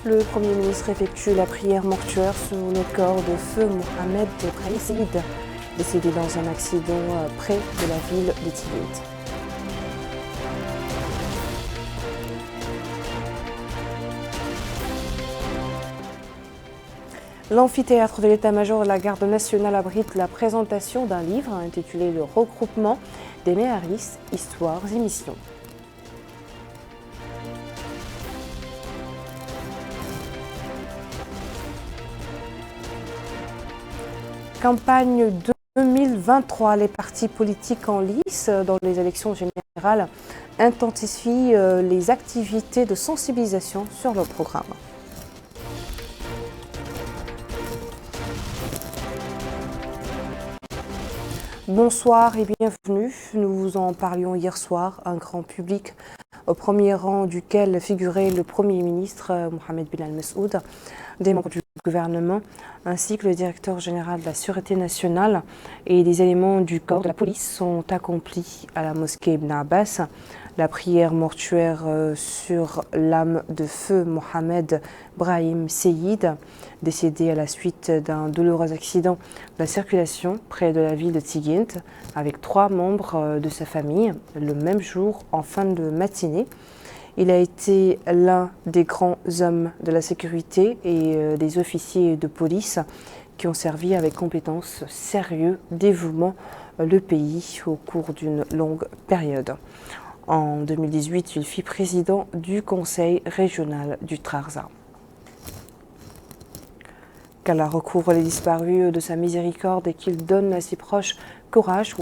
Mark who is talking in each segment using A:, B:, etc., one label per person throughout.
A: le Premier ministre effectue la prière mortuaire sur le corps de feu Mohamed Brahim Seyid, décédé dans un accident près de la ville de Tigrit. L'amphithéâtre de l'état-major de la garde nationale abrite la présentation d'un livre intitulé « Le regroupement des méharistes, histoires et missions ». Campagne 2023, les partis politiques en lice dans les élections générales intensifient les activités de sensibilisation sur leur programme. Bonsoir et bienvenue. Nous vous en parlions hier soir, un grand public au premier rang duquel figurait le Premier ministre Mohamed Ben Al-Messoud, des membres du gouvernement, ainsi que le directeur général de la Sûreté nationale et des éléments du corps de la police sont accomplis à la mosquée Ibn Abbas. La prière mortuaire sur l'âme de feu Mohamed Brahim Seyid, décédé à la suite d'un douloureux accident de la circulation près de la ville de Tigint, avec 3 membres de sa famille, le même jour en fin de matinée. Il a été l'un des grands hommes de la sécurité et des officiers de police qui ont servi avec compétence, sérieux, dévouement le pays au cours d'une longue période. En 2018, il fut président du Conseil régional du Trarza. Qu'Allah recouvre les disparus de sa miséricorde et qu'il donne à ses proches courage.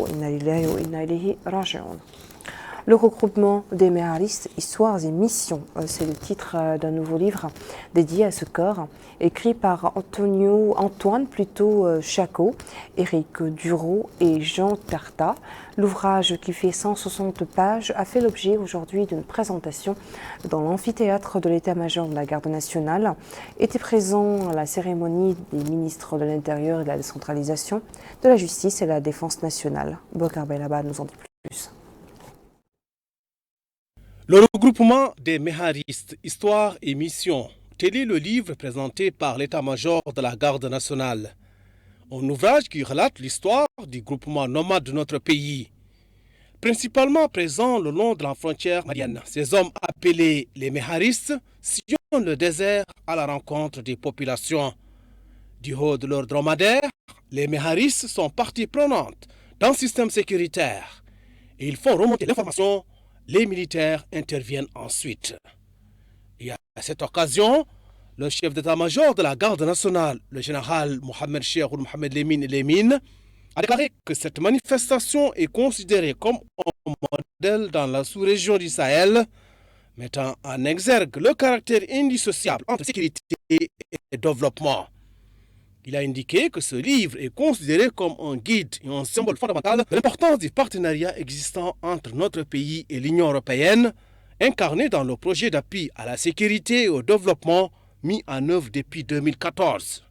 A: Le regroupement des méharistes, histoires et missions, c'est le titre d'un nouveau livre dédié à ce corps, écrit par Antoine Chacot, Éric Dureau et Jean Tarta. L'ouvrage, qui fait 160 pages, a fait l'objet aujourd'hui d'une présentation dans l'amphithéâtre de l'état-major de la garde nationale. Était présent à la cérémonie des ministres de l'Intérieur et de la décentralisation, de la Justice et de la Défense nationale. Bokar Belaba nous en dit plus.
B: Le regroupement des méharistes, histoires et missions, tel est le livre présenté par l'état-major de la garde nationale. Un ouvrage qui relate l'histoire du groupement nomade de notre pays. Principalement présents le long de la frontière malienne, ces hommes appelés les méharistes sillonnent le désert à la rencontre des populations. Du haut de leur dromadaire, les méharistes sont partie prenante dans le système sécuritaire et ils font remonter l'information. Les militaires interviennent ensuite. Et à cette occasion, le chef d'état-major de la garde nationale, le général Mohamed Cheikh Mohamed Lemine, a déclaré que cette manifestation est considérée comme un modèle dans la sous-région du Sahel, mettant en exergue le caractère indissociable entre sécurité et développement. Il a indiqué que ce livre est considéré comme un guide et un symbole fondamental de l'importance du partenariat existant entre notre pays et l'Union européenne, incarné dans le projet d'appui à la sécurité et au développement mis en œuvre depuis 2014.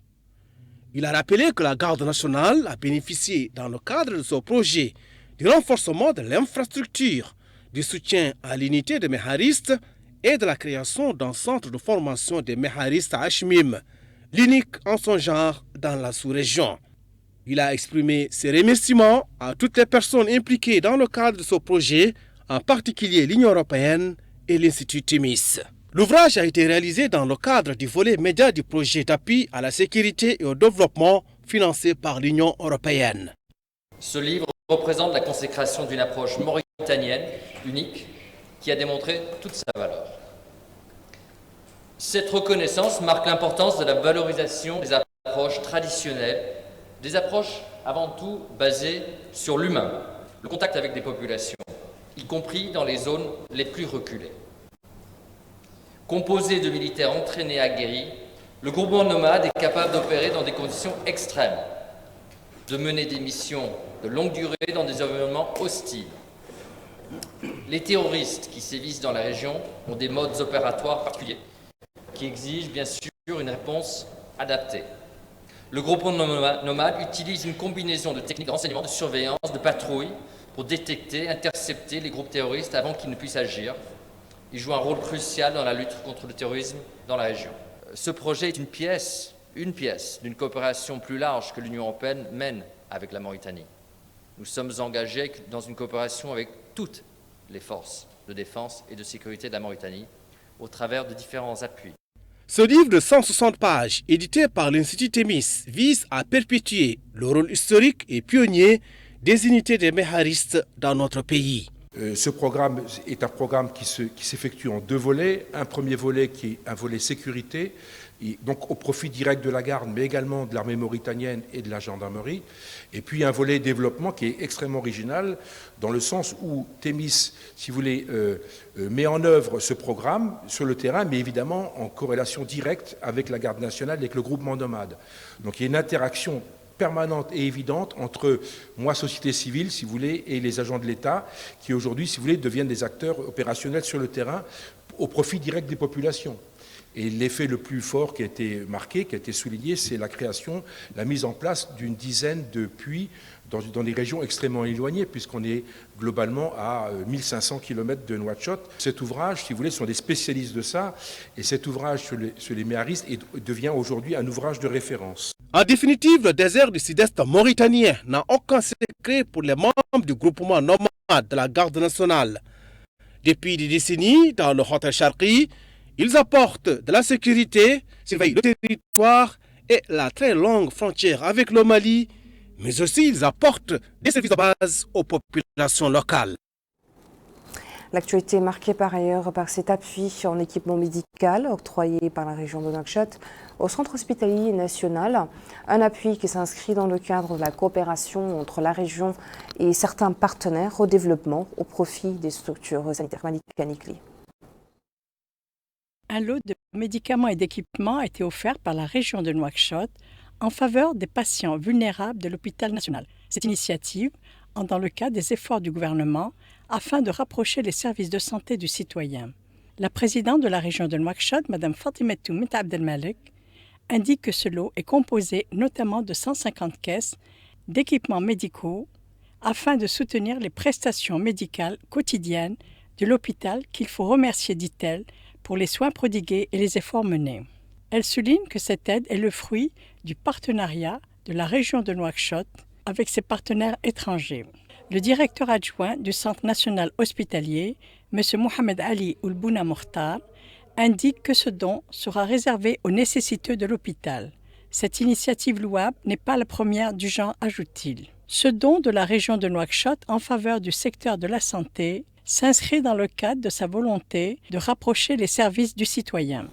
B: Il a rappelé que la garde nationale a bénéficié, dans le cadre de ce projet, du renforcement de l'infrastructure, du soutien à l'unité des méharistes et de la création d'un centre de formation des méharistes à Hachmim, l'unique en son genre dans la sous-région. Il a exprimé ses remerciements à toutes les personnes impliquées dans le cadre de ce projet, en particulier l'Union européenne et l'Institut Timis. L'ouvrage a été réalisé dans le cadre du volet média du projet d'appui à la sécurité et au développement financé par l'Union européenne.
C: Ce livre représente la consécration d'une approche mauritanienne unique qui a démontré toute sa valeur. Cette reconnaissance marque l'importance de la valorisation des approches traditionnelles, des approches avant tout basées sur l'humain, le contact avec des populations, y compris dans les zones les plus reculées. Composé de militaires entraînés et aguerris, le groupement nomade est capable d'opérer dans des conditions extrêmes, de mener des missions de longue durée dans des environnements hostiles. Les terroristes qui sévissent dans la région ont des modes opératoires particuliers, qui exigent bien sûr une réponse adaptée. Le groupement nomade utilise une combinaison de techniques de renseignement, de surveillance, de patrouille pour détecter, intercepter les groupes terroristes avant qu'ils ne puissent agir. Il joue un rôle crucial dans la lutte contre le terrorisme dans la région. Ce projet est une pièce d'une coopération plus large que l'Union européenne mène avec la Mauritanie. Nous sommes engagés dans une coopération avec toutes les forces de défense et de sécurité de la Mauritanie au travers de différents appuis.
B: Ce livre de 160 pages, édité par l'Institut Thémis, vise à perpétuer le rôle historique et pionnier des unités des méharistes dans notre pays.
D: Ce programme est un programme qui s'effectue en 2 volets. Un premier volet qui est un volet sécurité, donc au profit direct de la garde, mais également de l'armée mauritanienne et de la gendarmerie. Et puis un volet développement qui est extrêmement original, dans le sens où Thémis, si vous voulez, met en œuvre ce programme sur le terrain, mais évidemment en corrélation directe avec la garde nationale, avec le groupement nomade. Donc il y a une interaction permanente et évidente entre moi, société civile, si vous voulez, et les agents de l'État, qui aujourd'hui, si vous voulez, deviennent des acteurs opérationnels sur le terrain au profit direct des populations. Et l'effet le plus fort qui a été marqué, qui a été souligné, c'est la mise en place d'une dizaine de puits dans des régions extrêmement éloignées, puisqu'on est globalement à 1500 km de Nouakchott. Cet ouvrage, si vous voulez, sont des spécialistes de ça, et cet ouvrage sur les méharistes devient aujourd'hui un ouvrage de référence.
B: En définitive, le désert du sud-est mauritanien n'a aucun secret pour les membres du groupement nomade de la garde nationale. Depuis des décennies, dans le Hôtel Charqi, ils apportent de la sécurité, surveillent le territoire et la très longue frontière avec le Mali, mais aussi ils apportent des services de base aux populations locales.
A: L'actualité est marquée par ailleurs par cet appui en équipement médical octroyé par la région de Nouakchott au centre hospitalier national. Un appui qui s'inscrit dans le cadre de la coopération entre la région et certains partenaires au développement au profit des structures sanitaires Malika.
E: Un lot de médicaments et d'équipements a été offert par la région de Nouakchott en faveur des patients vulnérables de l'hôpital national. Cette initiative entre dans le cadre des efforts du gouvernement afin de rapprocher les services de santé du citoyen. La présidente de la région de Nouakchott, Mme Fatimetou Mita Abdelmalek, indique que ce lot est composé notamment de 150 caisses d'équipements médicaux afin de soutenir les prestations médicales quotidiennes de l'hôpital qu'il faut remercier, dit-elle, pour les soins prodigués et les efforts menés. Elle souligne que cette aide est le fruit du partenariat de la région de Nouakchott avec ses partenaires étrangers. Le directeur adjoint du Centre national hospitalier, M. Mohamed Ali Oulbouna Mokhtar, indique que ce don sera réservé aux nécessiteux de l'hôpital. Cette initiative louable n'est pas la première du genre, ajoute-t-il. Ce don de la région de Nouakchott en faveur du secteur de la santé s'inscrit dans le cadre de sa volonté de rapprocher les services du citoyen.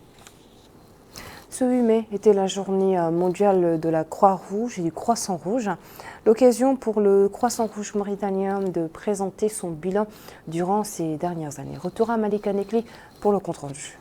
A: Ce 8 mai était la journée mondiale de la Croix-Rouge et du Croissant-Rouge. L'occasion pour le Croissant-Rouge mauritanien de présenter son bilan durant ces dernières années. Retour à Malika Nekli pour le compte-rendu.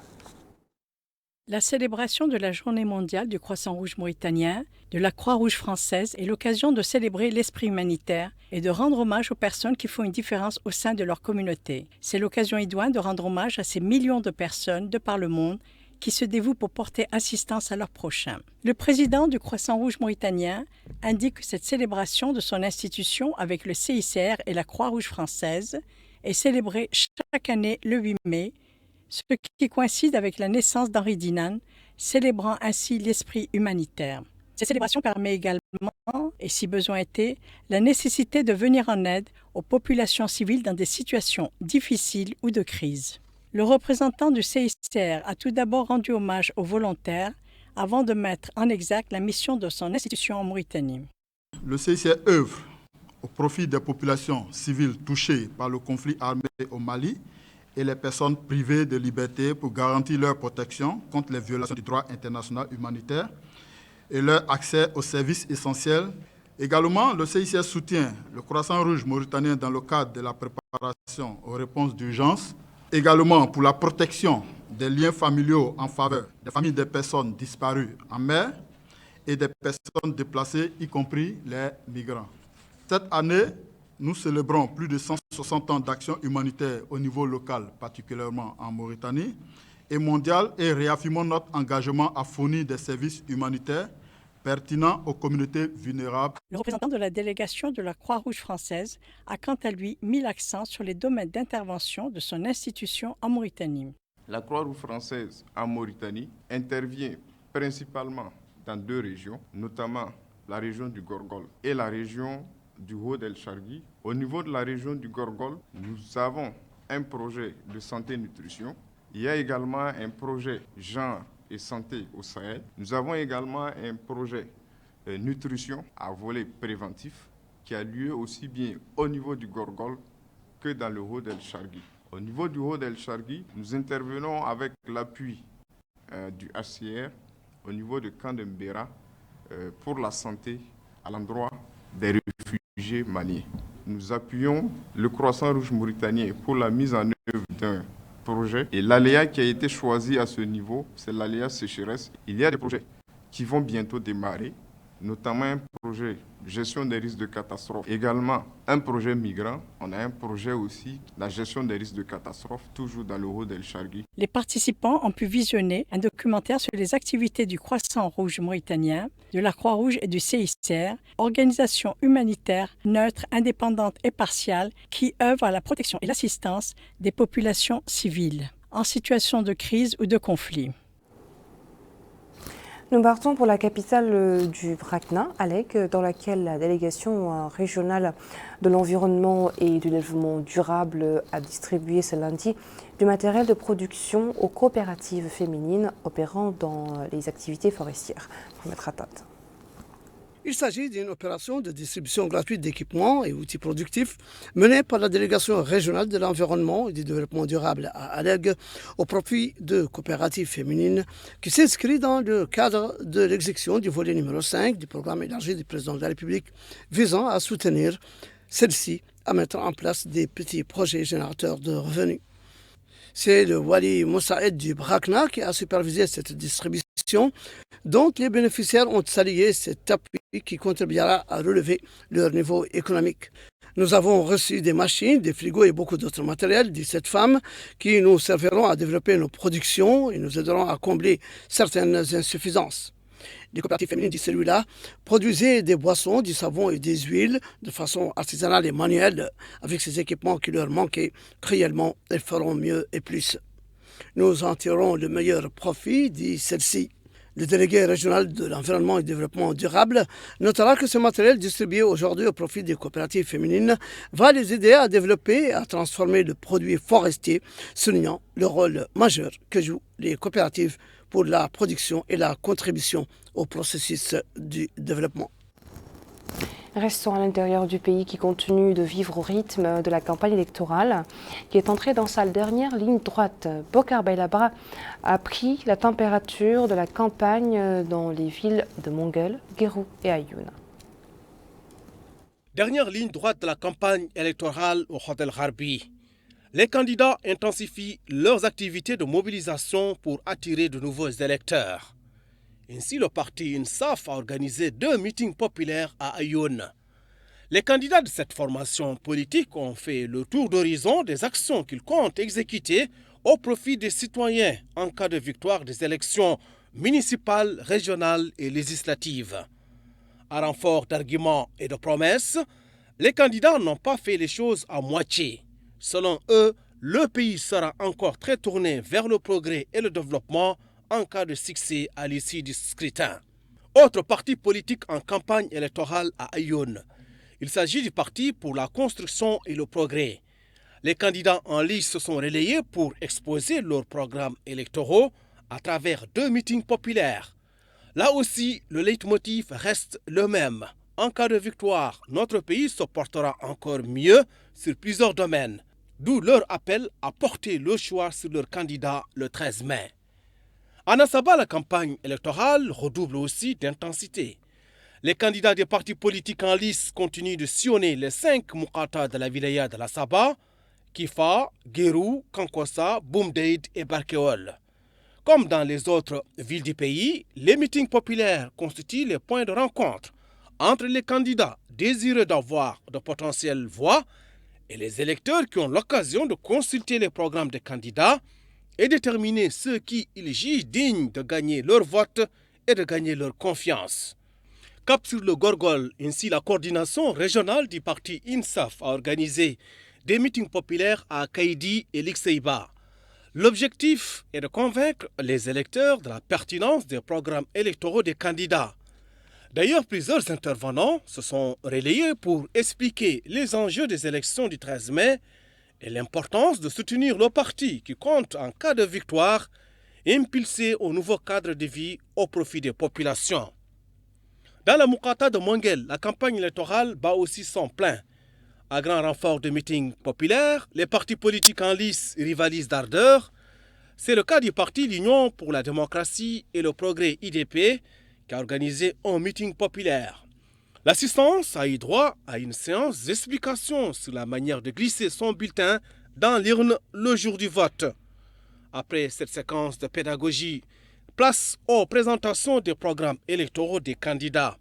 E: La célébration de la journée mondiale du Croissant-Rouge mauritanien, de la Croix-Rouge française est l'occasion de célébrer l'esprit humanitaire et de rendre hommage aux personnes qui font une différence au sein de leur communauté. C'est l'occasion idoine de rendre hommage à ces millions de personnes de par le monde qui se dévouent pour porter assistance à leurs prochains. Le président du Croissant-Rouge mauritanien indique que cette célébration de son institution avec le CICR et la Croix-Rouge française est célébrée chaque année le 8 mai, ce qui coïncide avec la naissance d'Henri Dinan, célébrant ainsi l'esprit humanitaire. Cette célébration permet également, et si besoin était, la nécessité de venir en aide aux populations civiles dans des situations difficiles ou de crise. Le représentant du CICR a tout d'abord rendu hommage aux volontaires avant de mettre en exergue la mission de son institution en Mauritanie.
F: Le CICR œuvre au profit des populations civiles touchées par le conflit armé au Mali et les personnes privées de liberté pour garantir leur protection contre les violations du droit international humanitaire et leur accès aux services essentiels. Également, le CICR soutient le Croissant-Rouge mauritanien dans le cadre de la préparation aux réponses d'urgence, également pour la protection des liens familiaux en faveur des familles des personnes disparues en mer et des personnes déplacées, y compris les migrants. Cette année, nous célébrons plus de 160 ans d'action humanitaire au niveau local, particulièrement en Mauritanie, et mondial, et réaffirmons notre engagement à fournir des services humanitaires pertinents aux communautés vulnérables.
E: Le représentant de la délégation de la Croix-Rouge française a quant à lui mis l'accent sur les domaines d'intervention de son institution en Mauritanie.
G: La Croix-Rouge française en Mauritanie intervient principalement dans 2 régions, notamment la région du Gorgol et la région du Haut-del-Chargui. Au niveau de la région du Gorgol, nous avons un projet de santé-nutrition. Il y a également un projet genre et santé au Sahel. Nous avons également un projet nutrition à volet préventif qui a lieu aussi bien au niveau du Gorgol que dans le Haut-del-Chargui. Au niveau du Haut-del-Chargui, nous intervenons avec l'appui du HCR au niveau de Camp de Mbera pour la santé à l'endroit des réfugiés maliens. Nous appuyons le Croissant Rouge mauritanien pour la mise en œuvre d'un projet. Et l'aléa qui a été choisi à ce niveau, c'est l'aléa sécheresse. Il y a des projets qui vont bientôt démarrer, notamment un projet gestion des risques de catastrophe, également un projet migrant. On a un projet aussi, la gestion des risques de catastrophe, toujours dans le Haut-del-Chargui.
E: Les participants ont pu visionner un documentaire sur les activités du Croissant Rouge mauritanien, de la Croix-Rouge et du CICR, organisation humanitaire neutre, indépendante et partiale qui œuvre à la protection et l'assistance des populations civiles en situation de crise ou de conflit.
A: Nous partons pour la capitale du Brakna, Alec, dans laquelle la délégation régionale de l'environnement et du développement durable a distribué ce lundi du matériel de production aux coopératives féminines opérant dans les activités forestières.
H: Il s'agit d'une opération de distribution gratuite d'équipements et outils productifs menée par la délégation régionale de l'environnement et du développement durable à Alleg au profit de coopératives féminines qui s'inscrit dans le cadre de l'exécution du volet numéro 5 du programme élargi du président de la République visant à soutenir celle-ci à mettre en place des petits projets générateurs de revenus. C'est le Wali Moussaïd du Brakna qui a supervisé cette distribution, dont les bénéficiaires ont salué cet appui qui contribuera à relever leur niveau économique. Nous avons reçu des machines, des frigos et beaucoup d'autres matériels, 17 femmes, qui nous serviront à développer nos productions et nous aideront à combler certaines insuffisances. Les coopératives féminines de celui-là produisaient des boissons, du savon et des huiles de façon artisanale et manuelle. Avec ces équipements qui leur manquaient cruellement, elles feront mieux et plus. Nous en tirerons le meilleur profit, dit celle-ci. Le délégué régional de l'environnement et du développement durable notera que ce matériel distribué aujourd'hui au profit des coopératives féminines va les aider à développer et à transformer le produit forestier, soulignant le rôle majeur que jouent les coopératives pour la production et la contribution au processus du développement.
A: Restons à l'intérieur du pays qui continue de vivre au rythme de la campagne électorale qui est entrée dans sa dernière ligne droite. Bokar Bailabra a pris la température de la campagne dans les villes de Mongel, Guérou et Ayoun.
B: Dernière ligne droite de la campagne électorale au Hôtel Harbi. Les candidats intensifient leurs activités de mobilisation pour attirer de nouveaux électeurs. Ainsi, le parti INSAF a organisé 2 meetings populaires à Ayoun. Les candidats de cette formation politique ont fait le tour d'horizon des actions qu'ils comptent exécuter au profit des citoyens en cas de victoire des élections municipales, régionales et législatives. À renfort d'arguments et de promesses, les candidats n'ont pas fait les choses à moitié. Selon eux, le pays sera encore très tourné vers le progrès et le développement en cas de succès à l'issue du scrutin. Autre parti politique en campagne électorale à Ayoun. Il s'agit du Parti pour la construction et le progrès. Les candidats en lice se sont relayés pour exposer leurs programmes électoraux à travers 2 meetings populaires. Là aussi, le leitmotiv reste le même. En cas de victoire, notre pays se portera encore mieux sur plusieurs domaines. D'où leur appel à porter le choix sur leur candidat le 13 mai. À Nassaba, la campagne électorale redouble aussi d'intensité. Les candidats des partis politiques en lice continuent de sillonner les 5 Moukata de la wilaya de Nassaba, Kifa, Guérou, Kankossa, Boumdeid et Barkeol. Comme dans les autres villes du pays, les meetings populaires constituent les points de rencontre entre les candidats désireux d'avoir de potentielles voix et les électeurs qui ont l'occasion de consulter les programmes des candidats et déterminer ceux qui ils jugent dignes de gagner leur vote et de gagner leur confiance. Cap sur le Gorgol, ainsi la coordination régionale du parti INSAF a organisé des meetings populaires à Kaïdi et Lixeiba. L'objectif est de convaincre les électeurs de la pertinence des programmes électoraux des candidats. D'ailleurs, plusieurs intervenants se sont relayés pour expliquer les enjeux des élections du 13 mai et l'importance de soutenir le parti qui compte en cas de victoire et impulser au nouveau cadre de vie au profit des populations. Dans la Moukata de Monguel, la campagne électorale bat aussi son plein. À grand renfort de meetings populaires, les partis politiques en lice rivalisent d'ardeur. C'est le cas du parti L'Union pour la démocratie et le progrès IDP qui a organisé un meeting populaire. L'assistance a eu droit à une séance d'explication sur la manière de glisser son bulletin dans l'urne le jour du vote. Après cette séquence de pédagogie, place aux présentations des programmes électoraux des candidats.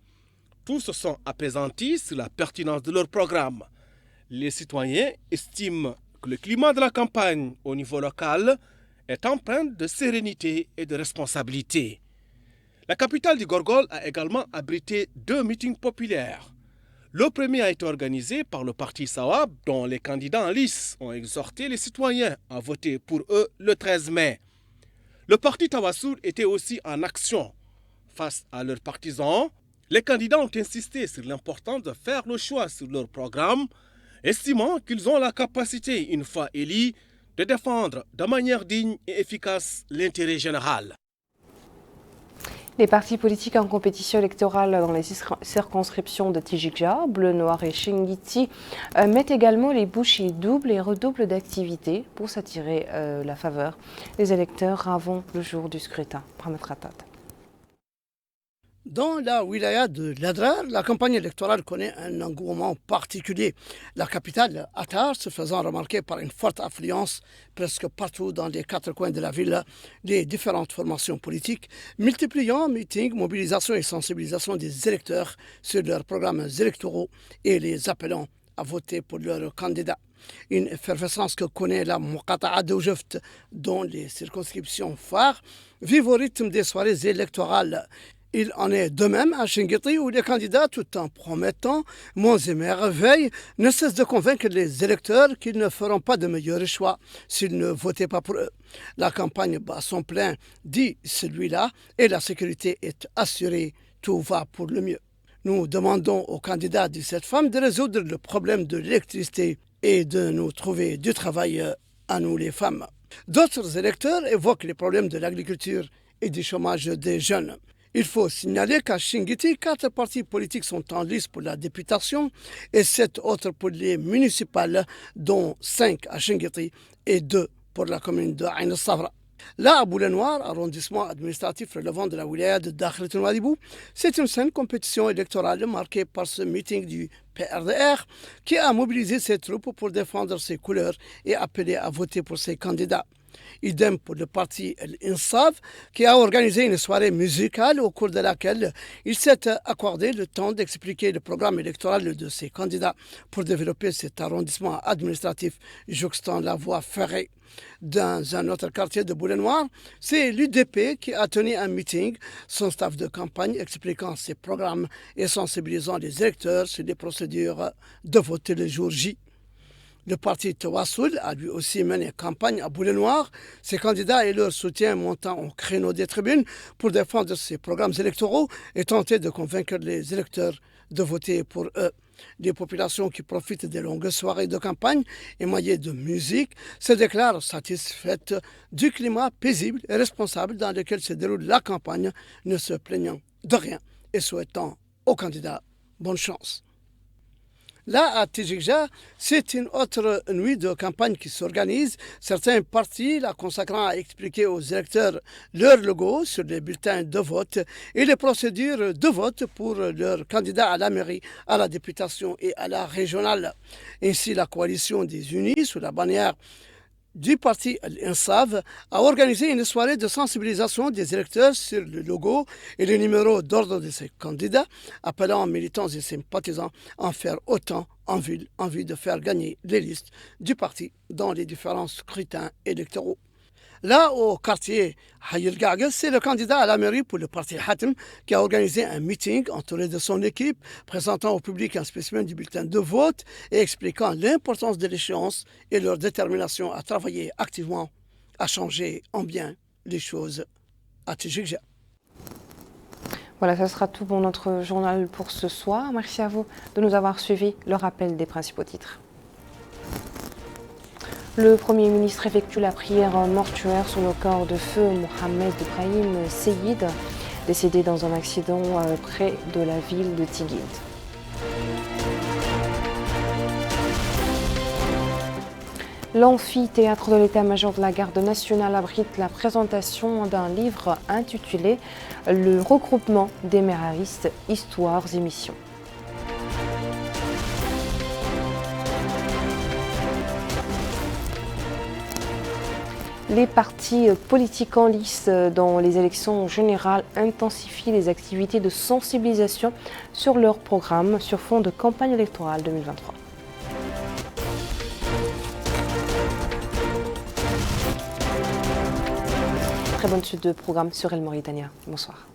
B: Tous se sont apaisantis sur la pertinence de leur programme. Les citoyens estiment que le climat de la campagne au niveau local est empreint de sérénité et de responsabilité. La capitale du Gorgol a également abrité 2 meetings populaires. Le premier a été organisé par le parti Sawab, dont les candidats en lice ont exhorté les citoyens à voter pour eux le 13 mai. Le parti Tawassoul était aussi en action. Face à leurs partisans, les candidats ont insisté sur l'importance de faire le choix sur leur programme, estimant qu'ils ont la capacité, une fois élus, de défendre de manière digne et efficace l'intérêt général.
A: Les partis politiques en compétition électorale dans les circonscriptions de Tijikja, Bleu Noir et Chinguitti mettent également les bouchées doubles et redoublent d'activité pour s'attirer la faveur des électeurs avant le jour du scrutin. Mohamed Khatat.
H: Dans la wilaya de Ladrar, la campagne électorale connaît un engouement particulier. La capitale, Attar, se faisant remarquer par une forte affluence presque partout dans les 4 coins de la ville, les différentes formations politiques, multipliant meetings, mobilisation et sensibilisation des électeurs sur leurs programmes électoraux et les appelant à voter pour leurs candidats. Une effervescence que connaît la Moukata'a de Oujeft, dont les circonscriptions phares vivent au rythme des soirées électorales. Il en est de même à Chinguitti où les candidats, tout en promettant monts et merveilles, ne cessent de convaincre les électeurs qu'ils ne feront pas de meilleurs choix s'ils ne votaient pas pour eux. La campagne bat son plein, dit celui-là, et la sécurité est assurée, tout va pour le mieux. Nous demandons aux candidats de cette femme de résoudre le problème de l'électricité et de nous trouver du travail à nous les femmes. D'autres électeurs évoquent les problèmes de l'agriculture et du chômage des jeunes. Il faut signaler qu'à Chinguitti, 4 partis politiques sont en lice pour la députation et 7 autres pour les municipales, dont 5 à Chinguitti et 2 pour la commune de Ain al-Safra. Là, à Bleu Noir, arrondissement administratif relevant de la wilaya de Dakhlet Nouadhibou, c'est une saine compétition électorale marquée par ce meeting du PRDR qui a mobilisé ses troupes pour défendre ses couleurs et appeler à voter pour ses candidats. Idem pour le parti Al-Insaf qui a organisé une soirée musicale au cours de laquelle il s'est accordé le temps d'expliquer le programme électoral de ses candidats pour développer cet arrondissement administratif jouxtant la voie ferrée. Dans un autre quartier de Bleu Noir, c'est l'UDP qui a tenu un meeting, son staff de campagne expliquant ses programmes et sensibilisant les électeurs sur les procédures de voter le jour J. Le parti Tawassoul a lui aussi mené campagne à Bleu Noir, ses candidats et leur soutien montant au créneau des tribunes pour défendre ses programmes électoraux et tenter de convaincre les électeurs de voter pour eux. Les populations qui profitent des longues soirées de campagne émaillées de musique se déclarent satisfaites du climat paisible et responsable dans lequel se déroule la campagne, ne se plaignant de rien et souhaitant aux candidats bonne chance. Là, à Tijikja, c'est une autre nuit de campagne qui s'organise. Certains partis la consacrant à expliquer aux électeurs leur logo sur les bulletins de vote et les procédures de vote pour leurs candidats à la mairie, à la députation et à la régionale. Ainsi, la coalition des Unis, sous la bannière du parti Al-Insaf, a organisé une soirée de sensibilisation des électeurs sur le logo et le numéro d'ordre de ses candidats, appelant militants et sympathisants à en faire autant en ville, en vue de faire gagner les listes du parti dans les différents scrutins électoraux. Là, au quartier Hayil Gaga, c'est le candidat à la mairie pour le parti Hatem qui a organisé un meeting entouré de son équipe, présentant au public un spécimen du bulletin de vote et expliquant l'importance de l'échéance et leur détermination à travailler activement à changer en bien les choses à Tijikja.
A: Voilà, ça sera tout pour notre journal pour ce soir. Merci à vous de nous avoir suivis. Le rappel des principaux titres. Le Premier ministre effectue la prière mortuaire sur le corps de feu Mohamed Ibrahim Seyid, décédé dans un accident près de la ville de Tigid. L'amphithéâtre de l'état-major de la garde nationale abrite la présentation d'un livre intitulé « Le regroupement des méharistes, histoires et missions ». Les partis politiques en lice dans les élections générales intensifient les activités de sensibilisation sur leur programme sur fond de campagne électorale 2023. Très bonne suite de programme sur El Mauritania. Bonsoir.